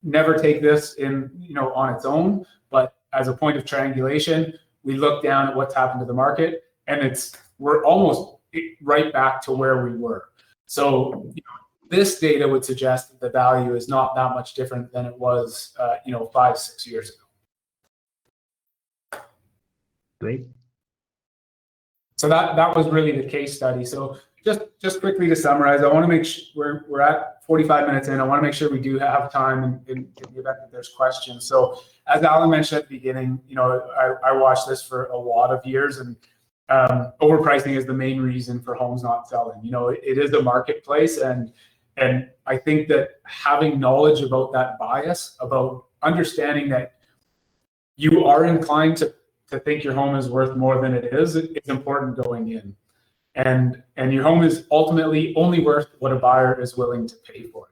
never take this in, on its own, but as a point of triangulation, we look down at what's happened to the market, and we're almost right back to where we were. So this data would suggest that the value is not that much different than it was, 5-6 years ago. Great. So that was really the case study. So just quickly to summarize, I want to make sure we're at 45 minutes in. I want to make sure we do have time in the event that there's questions. So as Alan mentioned at the beginning, I watched this for a lot of years, and overpricing is the main reason for homes not selling. It is a marketplace, and And I think that having knowledge about that bias, about understanding that you are inclined to think your home is worth more than it is important going in. And your home is ultimately only worth what a buyer is willing to pay for it.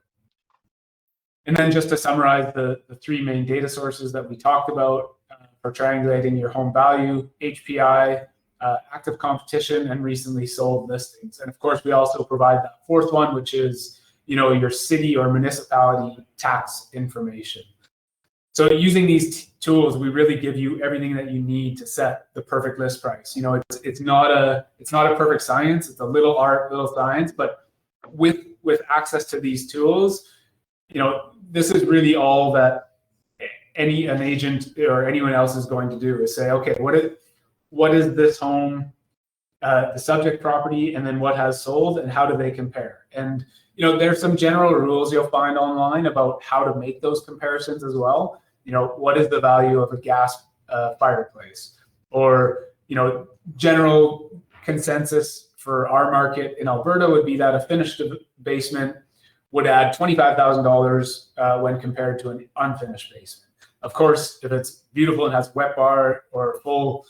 And then just to summarize the three main data sources that we talked about for triangulating your home value: HPI, active competition, and recently sold listings. And of course, we also provide that fourth one, which is your city or municipality tax information. So using these tools, we really give you everything that you need to set the perfect list price. It's not a perfect science. It's a little art, little science. But with access to these tools, this is really all that an agent or anyone else is going to do, is say, okay, what is this home, the subject property, and then what has sold, and how do they compare? And there's some general rules you'll find online about how to make those comparisons as well. What is the value of a gas fireplace? Or general consensus for our market in Alberta would be that a finished basement would add $25,000 when compared to an unfinished basement. Of course, if it's beautiful and has wet bar or full,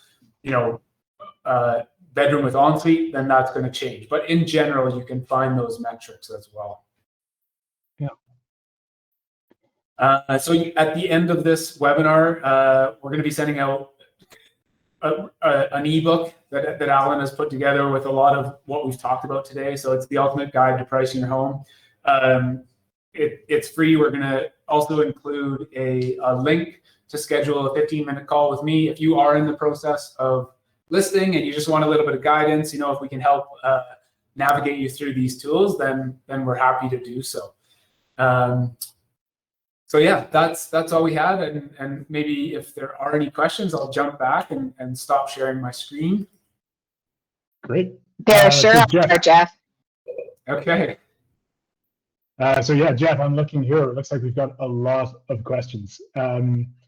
bedroom with ensuite, then that's going to change. But in general, you can find those metrics as well. Yeah. So at the end of this webinar, we're going to be sending out an ebook that Alan has put together with a lot of what we've talked about today. So it's the ultimate guide to pricing your home. It's free. We're going to also include a link to schedule a 15-minute call with me if you are in the process of listing and you just want a little bit of guidance. If we can help navigate you through these tools, then we're happy to do so. So yeah, that's all we had. And maybe if there are any questions, I'll jump back and stop sharing my screen. Great. There sure are, Jeff. Okay. So yeah, Jeff, I'm looking here. It looks like we've got a lot of questions.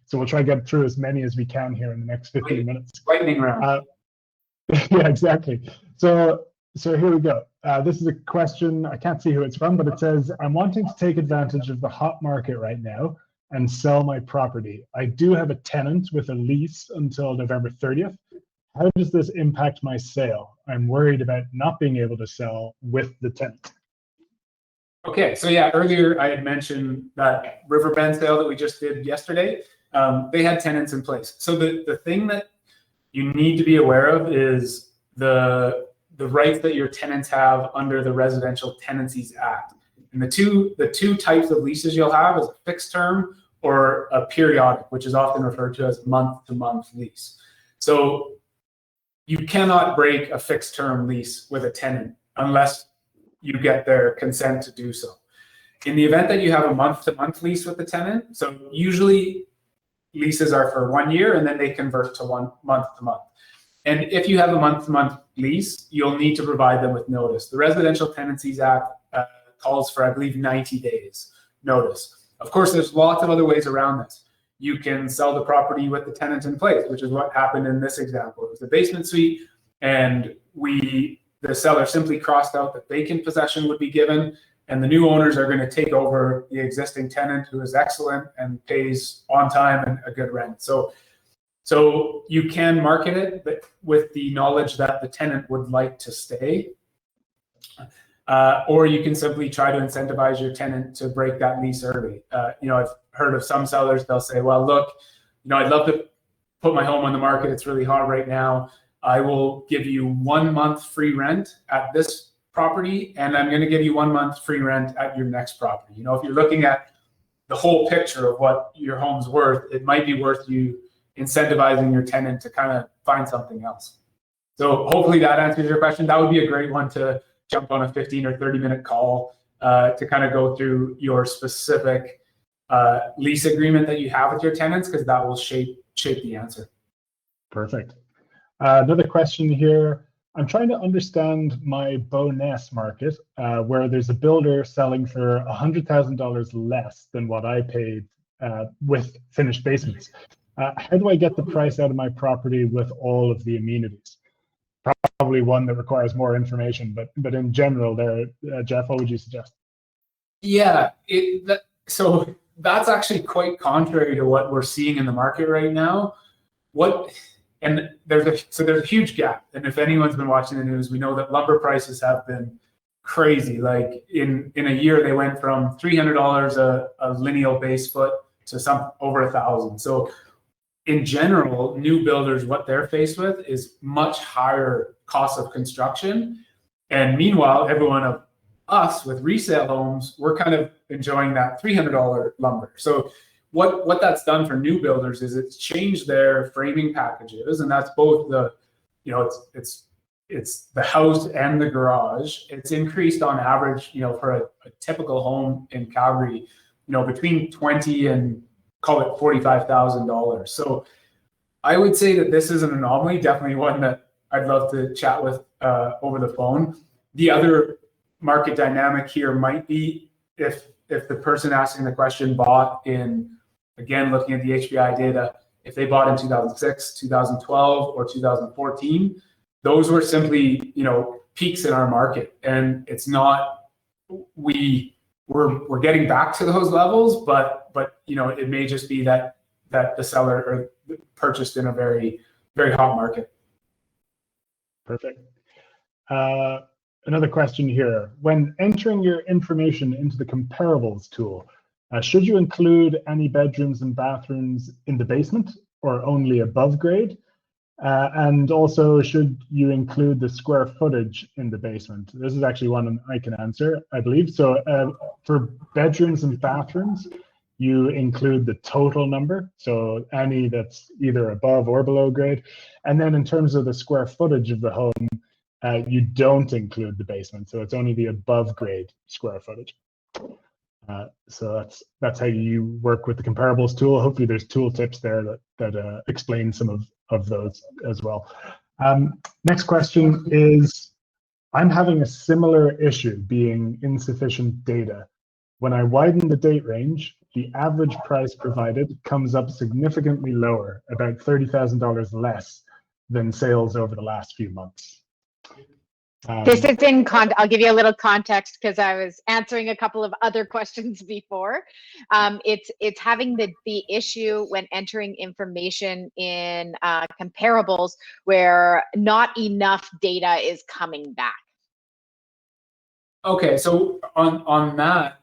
So we'll try to get through as many as we can here in the next 15 minutes. Lightning round. Yeah, exactly. So here we go. This is a question. I can't see who it's from, but it says, I'm wanting to take advantage of the hot market right now and sell my property. I do have a tenant with a lease until November 30th. How does this impact my sale? I'm worried about not being able to sell with the tenant. Okay, so yeah, earlier I had mentioned that Riverbend sale that we just did yesterday. They had tenants in place. So the thing that you need to be aware of is the rights that your tenants have under the Residential Tenancies Act. And the two types of leases you'll have is a fixed term or a periodic, which is often referred to as month-to-month lease. So you cannot break a fixed term lease with a tenant unless you get their consent to do so. In the event that you have a month-to-month lease with the tenant, so usually leases are for 1 year and then they convert to month-to-month. And if you have a month-to-month lease, you'll need to provide them with notice. The Residential Tenancies Act calls for, I believe, 90 days notice. Of course, there's lots of other ways around this. You can sell the property with the tenant in place, which is what happened in this example. It was a basement suite, and the seller simply crossed out that vacant possession would be given, and the new owners are going to take over the existing tenant, who is excellent and pays on time and a good rent. So you can market it, but with the knowledge that the tenant would like to stay, or you can simply try to incentivize your tenant to break that lease early. I've heard of some sellers, they'll say, well, look, I'd love to put my home on the market. It's really hot right now. I will give you 1 month free rent at this property, and I'm going to give you 1 month free rent at your next property. If you're looking at the whole picture of what your home's worth, it might be worth you incentivizing your tenant to kind of find something else. So hopefully that answers your question. That would be a great one to jump on a 15 or 30-minute call to kind of go through your specific lease agreement that you have with your tenants, because that will shape the answer. Perfect. Another question here. I'm trying to understand my Bōde market, where there's a builder selling for $100,000 less than what I paid with finished basements. How do I get the price out of my property with all of the amenities? Probably one that requires more information, but in general, there, Jeff, what would you suggest? Yeah, so that's actually quite contrary to what we're seeing in the market right now. There's a huge gap. And if anyone's been watching the news, we know that lumber prices have been crazy. Like in a year, they went from $300 a lineal base foot to some over $1,000. So in general, new builders, what they're faced with is much higher cost of construction. And meanwhile, everyone of us with resale homes, we're kind of enjoying that $300 lumber. So what that's done for new builders is it's changed their framing packages, and that's both the, it's the house and the garage. It's increased on average, for a typical home in Calgary, between $20,000 and call it $45,000. So I would say that this is an anomaly, definitely one that I'd love to chat with over the phone. The other market dynamic here might be if the person asking the question bought in, again, looking at the HPI data, if they bought in 2006, 2012, or 2014, those were simply, peaks in our market. And it's not, we're getting back to those levels, but it may just be that the seller or purchased in a very, very hot market. Perfect. Another question here. When entering your information into the comparables tool, should you include any bedrooms and bathrooms in the basement or only above grade? And also, should you include the square footage in the basement? This is actually one I can answer, I believe. So for bedrooms and bathrooms, you include the total number, so any that's either above or below grade. And then in terms of the square footage of the home, you don't include the basement, so it's only the above grade square footage. So that's how you work with the comparables tool. Hopefully there's tool tips there that explain some of those as well. Next question is, I'm having a similar issue being insufficient data. When I widen the date range, the average price provided comes up significantly lower, about $30,000 less than sales over the last few months. This is I'll give you a little context because I was answering a couple of other questions before. It's having the issue when entering information in comparables where not enough data is coming back. Okay, so on that,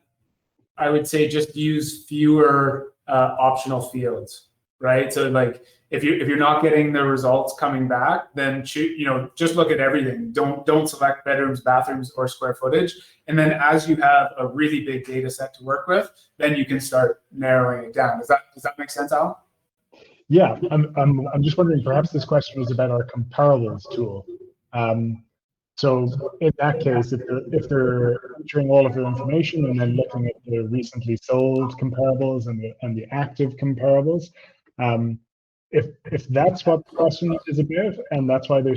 I would say just use fewer optional fields, right? So like if you're not getting the results coming back, then just look at everything. Don't select bedrooms, bathrooms, or square footage. And then as you have a really big data set to work with, then you can start narrowing it down. Does that make sense, Alan? Yeah, I'm just wondering, perhaps this question was about our comparables tool. So in that case, if they're entering all of their information and then looking at the recently sold comparables and the active comparables, if that's what the question is about, and that's why they're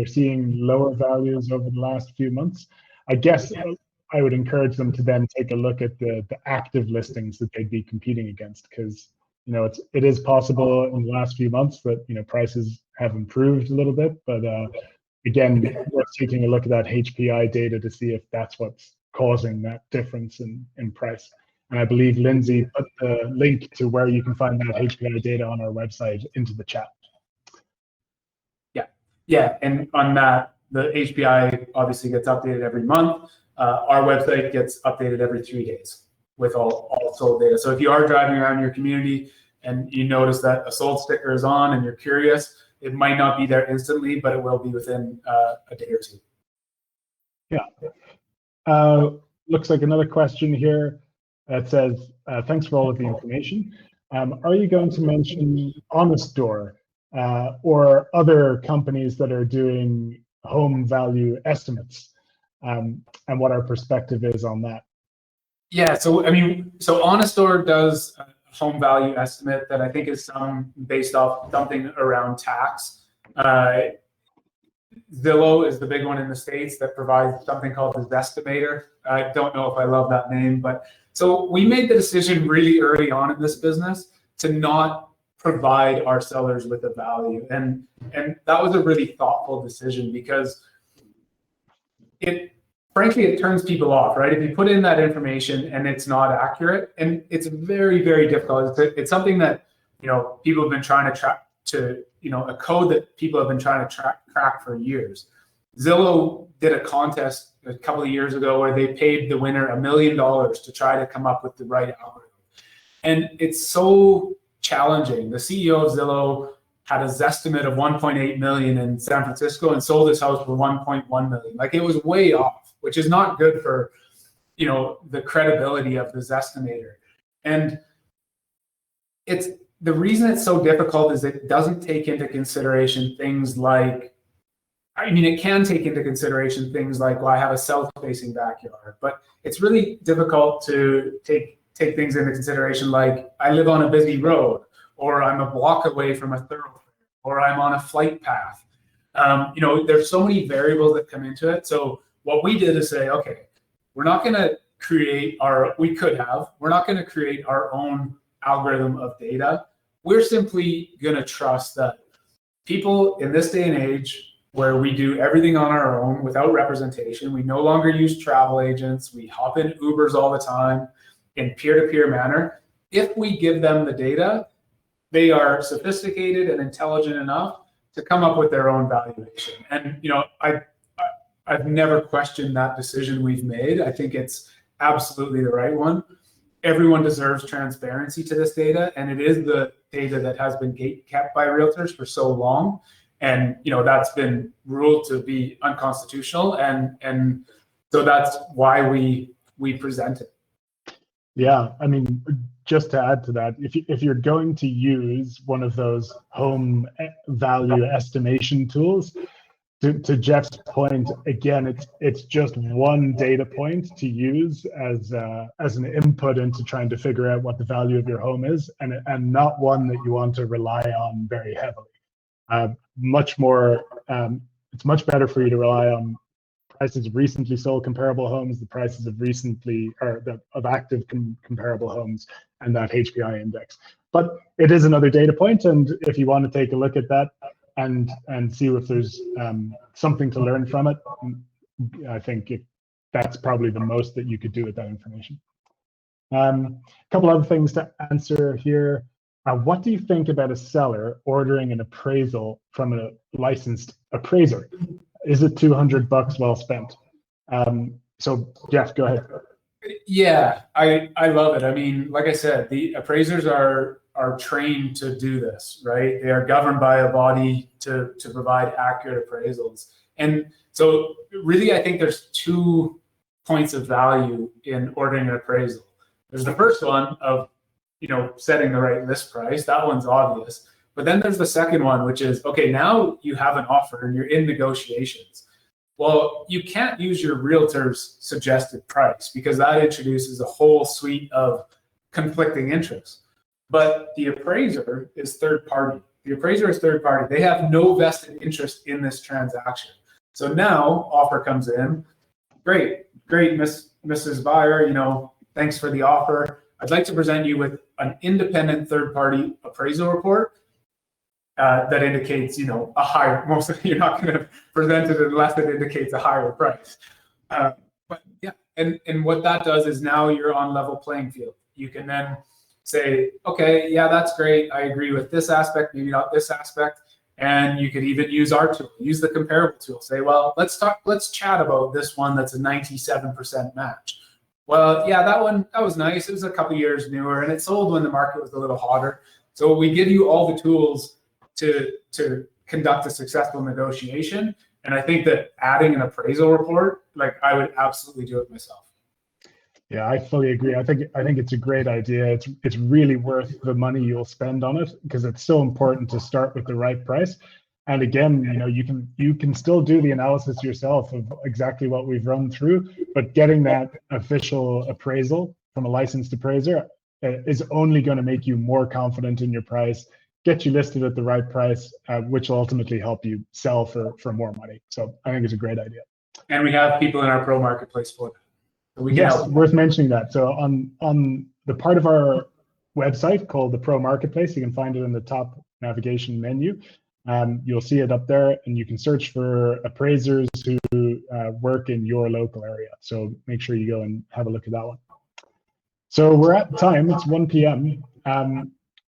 seeing lower values over the last few months, I guess I would encourage them to then take a look at the active listings that they'd be competing against, because it is possible in the last few months that prices have improved a little bit, but again, we're taking a look at that HPI data to see if that's what's causing that difference in price. And I believe Lindsay put the link to where you can find that HPI data on our website into the chat. Yeah, and on that, the HPI obviously gets updated every month. Our website gets updated every 3 days with all sold data. So if you are driving around your community and you notice that a sold sticker is on and you're curious, it might not be there instantly, but it will be within a day or two. Yeah. Looks like another question here that says, thanks for all of the information. Are you going to mention Honest Door or other companies that are doing home value estimates and what our perspective is on that? Yeah, so Honest Door does home value estimate that I think is based off something around tax. Zillow is the big one in the States that provides something called the Zestimator. I don't know if I love that name, but so we made the decision really early on in this business to not provide our sellers with a value. And that was a really thoughtful decision because frankly, it turns people off, right? If you put in that information and it's not accurate, and it's very, very difficult. It's something that, people have been trying to track a code that people have been trying to crack for years. Zillow did a contest a couple of years ago where they paid the winner $1 million to try to come up with the right algorithm. And it's so challenging. The CEO of Zillow had a Zestimate of 1.8 million in San Francisco and sold his house for 1.1 million. Like, it was way off, which is not good for, the credibility of the Zestimator. And the reason it's so difficult is it doesn't take into consideration things like, it can take into consideration things like, well, I have a south-facing backyard, but it's really difficult to take things into consideration like, I live on a busy road, or I'm a block away from a thoroughfare, or I'm on a flight path. There's so many variables that come into it. So what we did is say, okay, we're not going to create we're not going to create our own algorithm of data. We're simply going to trust that people in this day and age, where we do everything on our own without representation, we no longer use travel agents, we hop in Ubers all the time in peer-to-peer manner. If we give them the data, they are sophisticated and intelligent enough to come up with their own valuation. And I've never questioned that decision we've made. I think it's absolutely the right one. Everyone deserves transparency to this data, and it is the data that has been gate-kept by realtors for so long. And that's been ruled to be unconstitutional, and so that's why we present it. Yeah, just to add to that, if you're going to use one of those home value estimation tools, to Jeff's point, again, it's just one data point to use as an input into trying to figure out what the value of your home is, and not one that you want to rely on very heavily. It's much better for you to rely on prices of recently sold comparable homes, the prices of of active comparable homes, and that HPI index. But it is another data point, and if you want to take a look at that and see if there's something to learn from it, I think that's probably the most that you could do with that information. A couple other things to answer here. What do you think about a seller ordering an appraisal from a licensed appraiser? Is it $200 well spent? So Jeff, go ahead. Yeah, I love it. Like I said, the appraisers are trained to do this, right? They are governed by a body to provide accurate appraisals. And so really, I think there's 2 points of value in ordering an appraisal. There's the first one of setting the right list price. That one's obvious. But then there's the second one, which is, okay, now you have an offer and you're in negotiations. Well, you can't use your realtor's suggested price because that introduces a whole suite of conflicting interests. But the appraiser is third party. The appraiser is third party. They have no vested interest in this transaction. So now offer comes in. Great, Mrs. Buyer, thanks for the offer. I'd like to present you with an independent third-party appraisal report that indicates, a higher. You're not going to present it unless it indicates a higher price. But yeah, and what that does is now you're on level playing field. You can then say, okay, yeah, that's great. I agree with this aspect, maybe not this aspect. And you could even use our tool, use the comparable tool. Say, well, let's chat about this one that's a 97% match. Well, yeah, that was nice. It was a couple years newer, and it sold when the market was a little hotter. So we give you all the tools to conduct a successful negotiation. And I think that adding an appraisal report, I would absolutely do it myself. Yeah, I fully agree. I think it's a great idea. It's really worth the money you'll spend on it because it's so important to start with the right price. And again, you can still do the analysis yourself of exactly what we've run through, but getting that official appraisal from a licensed appraiser is only going to make you more confident in your price, get you listed at the right price, which will ultimately help you sell for more money. So I think it's a great idea. And we have people in our pro marketplace for that. So yes, worth mentioning that. So on the part of our website called the Pro Marketplace, you can find it in the top navigation menu. You'll see it up there, and you can search for appraisers who work in your local area. So make sure you go and have a look at that one. So we're at time. It's 1 p.m.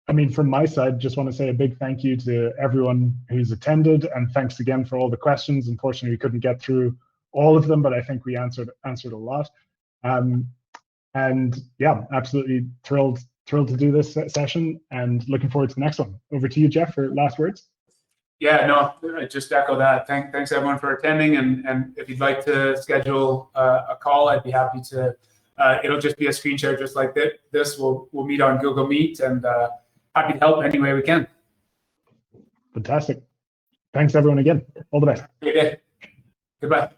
I mean, from my side, just want to say a big thank you to everyone who's attended, and thanks again for all the questions. Unfortunately, we couldn't get through all of them, but I think we answered a lot. And yeah, absolutely thrilled to do this session, and looking forward to the next one. Over to you, Jeff, for last words. Yeah, no, I just echo that. Thanks everyone for attending, and if you'd like to schedule a call, I'd be happy to. It'll just be a screen share just like this. We'll meet on Google Meet, and happy to help any way we can. Fantastic. Thanks everyone again. All the best. Good day. Goodbye.